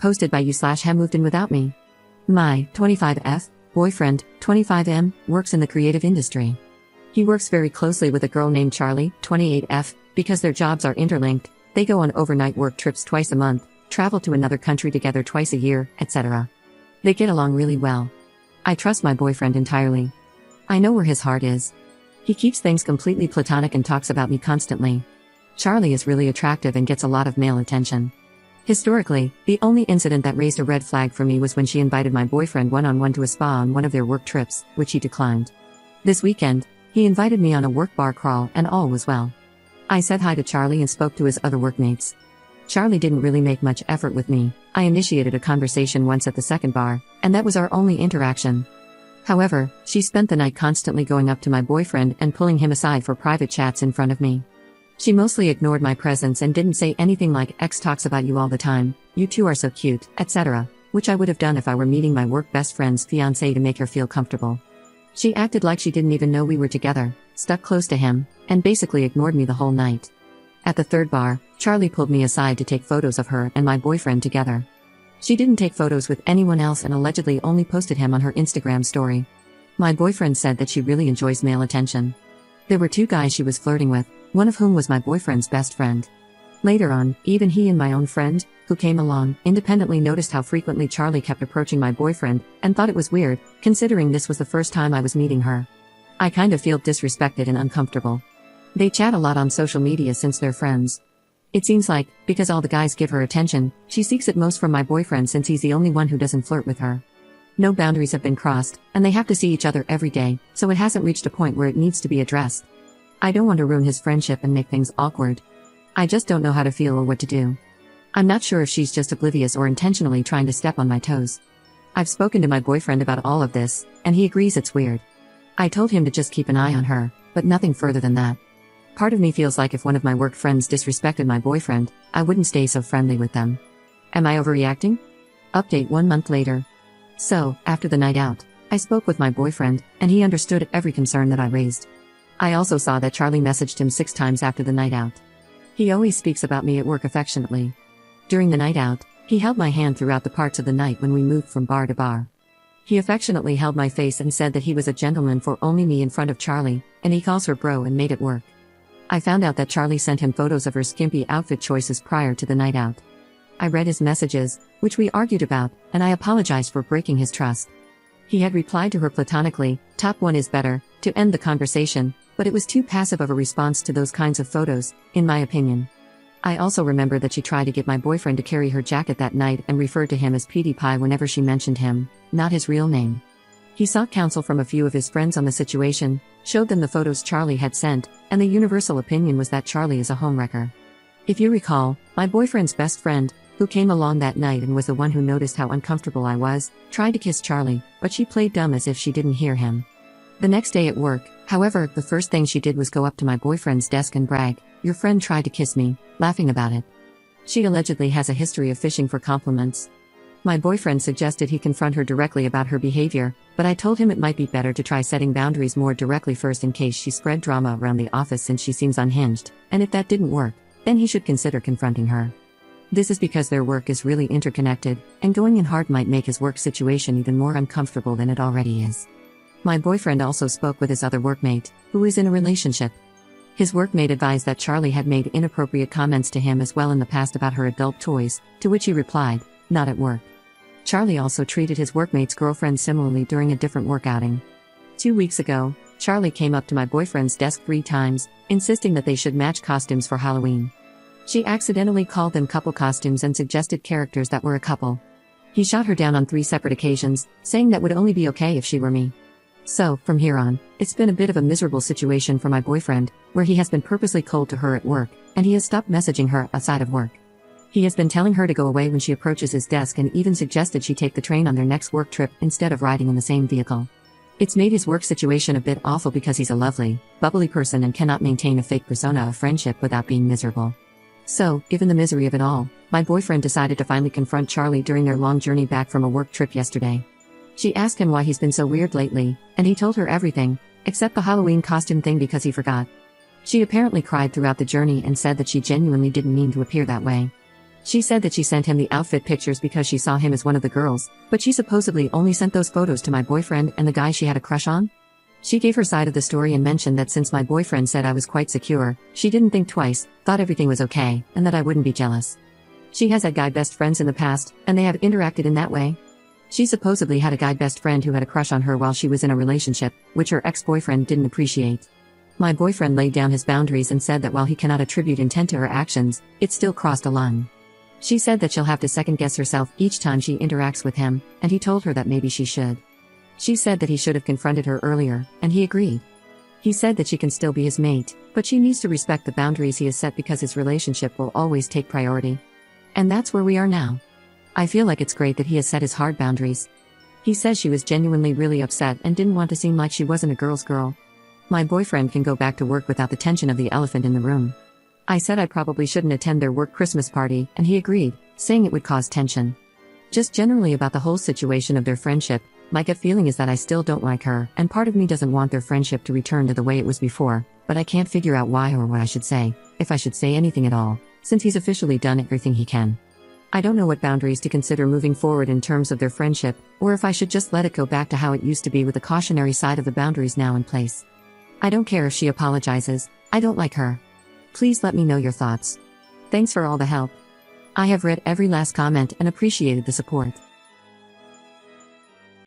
Posted by you/Hem moved in without me. My 25F boyfriend, 25M, works in the creative industry. He works very closely with a girl named Charlie, 28F, because their jobs are interlinked. They go on overnight work trips twice a month, travel to another country together twice a year, etc. They get along really well. I trust my boyfriend entirely. I know where his heart is. He keeps things completely platonic and talks about me constantly. Charlie is really attractive and gets a lot of male attention. Historically, the only incident that raised a red flag for me was when she invited my boyfriend one-on-one to a spa on one of their work trips, which he declined. This weekend, he invited me on a work bar crawl and all was well. I said hi to Charlie and spoke to his other workmates. Charlie didn't really make much effort with me. I initiated a conversation once at the second bar, and that was our only interaction. However, she spent the night constantly going up to my boyfriend and pulling him aside for private chats in front of me. She mostly ignored my presence and didn't say anything like "X talks about you all the time, you two are so cute," etc., which I would have done if I were meeting my work best friend's fiancé to make her feel comfortable. She acted like she didn't even know we were together, stuck close to him, and basically ignored me the whole night. At the third bar, Charlie pulled me aside to take photos of her and my boyfriend together. She didn't take photos with anyone else and allegedly only posted him on her Instagram story. My boyfriend said that she really enjoys male attention. There were two guys she was flirting with, one of whom was my boyfriend's best friend. Later on, even he and my own friend, who came along, independently noticed how frequently Charlie kept approaching my boyfriend, and thought it was weird, considering this was the first time I was meeting her. I kind of feel disrespected and uncomfortable. They chat a lot on social media since they're friends. It seems like, because all the guys give her attention, she seeks it most from my boyfriend since he's the only one who doesn't flirt with her. No boundaries have been crossed, and they have to see each other every day, so it hasn't reached a point where it needs to be addressed. I don't want to ruin his friendship and make things awkward. I just don't know how to feel or what to do. I'm not sure if she's just oblivious or intentionally trying to step on my toes. I've spoken to my boyfriend about all of this, and he agrees it's weird. I told him to just keep an eye on her, but nothing further than that. Part of me feels like if one of my work friends disrespected my boyfriend, I wouldn't stay so friendly with them. Am I overreacting? Update 1 month later. So, after the night out, I spoke with my boyfriend, and he understood every concern that I raised. I also saw that Charlie messaged him 6 times after the night out. He always speaks about me at work affectionately. During the night out, he held my hand throughout the parts of the night when we moved from bar to bar. He affectionately held my face and said that he was a gentleman for only me in front of Charlie, and he calls her bro and made it work. I found out that Charlie sent him photos of her skimpy outfit choices prior to the night out. I read his messages, which we argued about, and I apologized for breaking his trust. He had replied to her platonically, "Top one is better," to end the conversation, but it was too passive of a response to those kinds of photos, in my opinion. I also remember that she tried to get my boyfriend to carry her jacket that night and referred to him as Petey Pie whenever she mentioned him, not his real name. He sought counsel from a few of his friends on the situation, showed them the photos Charlie had sent, and the universal opinion was that Charlie is a homewrecker. If you recall, my boyfriend's best friend, who came along that night and was the one who noticed how uncomfortable I was, tried to kiss Charlie, but she played dumb as if she didn't hear him. The next day at work, however, the first thing she did was go up to my boyfriend's desk and brag, "Your friend tried to kiss me," laughing about it. She allegedly has a history of fishing for compliments. My boyfriend suggested he confront her directly about her behavior, but I told him it might be better to try setting boundaries more directly first in case she spread drama around the office since she seems unhinged, and if that didn't work, then he should consider confronting her. This is because their work is really interconnected, and going in hard might make his work situation even more uncomfortable than it already is. My boyfriend also spoke with his other workmate, who is in a relationship. His workmate advised that Charlie had made inappropriate comments to him as well in the past about her adult toys, to which he replied, "Not at work." Charlie also treated his workmate's girlfriend similarly during a different work outing. 2 weeks ago, Charlie came up to my boyfriend's desk 3 times, insisting that they should match costumes for Halloween. She accidentally called them couple costumes and suggested characters that were a couple. He shot her down on 3 separate occasions, saying that would only be okay if she were me. So, from here on, it's been a bit of a miserable situation for my boyfriend, where he has been purposely cold to her at work, and he has stopped messaging her outside of work. He has been telling her to go away when she approaches his desk and even suggested she take the train on their next work trip instead of riding in the same vehicle. It's made his work situation a bit awful because he's a lovely, bubbly person and cannot maintain a fake persona of friendship without being miserable. So, given the misery of it all, my boyfriend decided to finally confront Charlie during their long journey back from a work trip yesterday. She asked him why he's been so weird lately, and he told her everything, except the Halloween costume thing because he forgot. She apparently cried throughout the journey and said that she genuinely didn't mean to appear that way. She said that she sent him the outfit pictures because she saw him as one of the girls, but she supposedly only sent those photos to my boyfriend and the guy she had a crush on. She gave her side of the story and mentioned that since my boyfriend said I was quite secure, she didn't think twice, thought everything was okay, and that I wouldn't be jealous. She has had guy best friends in the past, and they have interacted in that way. She supposedly had a guy best friend who had a crush on her while she was in a relationship, which her ex-boyfriend didn't appreciate. My boyfriend laid down his boundaries and said that while he cannot attribute intent to her actions, it still crossed a line. She said that she'll have to second-guess herself each time she interacts with him, and he told her that maybe she should. She said that he should have confronted her earlier, and he agreed. He said that she can still be his mate, but she needs to respect the boundaries he has set because his relationship will always take priority. And that's where we are now. I feel like it's great that he has set his hard boundaries. He says she was genuinely really upset and didn't want to seem like she wasn't a girl's girl. My boyfriend can go back to work without the tension of the elephant in the room. I said I probably shouldn't attend their work Christmas party, and he agreed, saying it would cause tension. Just generally about the whole situation of their friendship, my gut feeling is that I still don't like her, and part of me doesn't want their friendship to return to the way it was before, but I can't figure out why or what I should say, if I should say anything at all, since he's officially done everything he can. I don't know what boundaries to consider moving forward in terms of their friendship, or if I should just let it go back to how it used to be with the cautionary side of the boundaries now in place. I don't care if she apologizes, I don't like her. Please let me know your thoughts. Thanks for all the help. I have read every last comment and appreciated the support.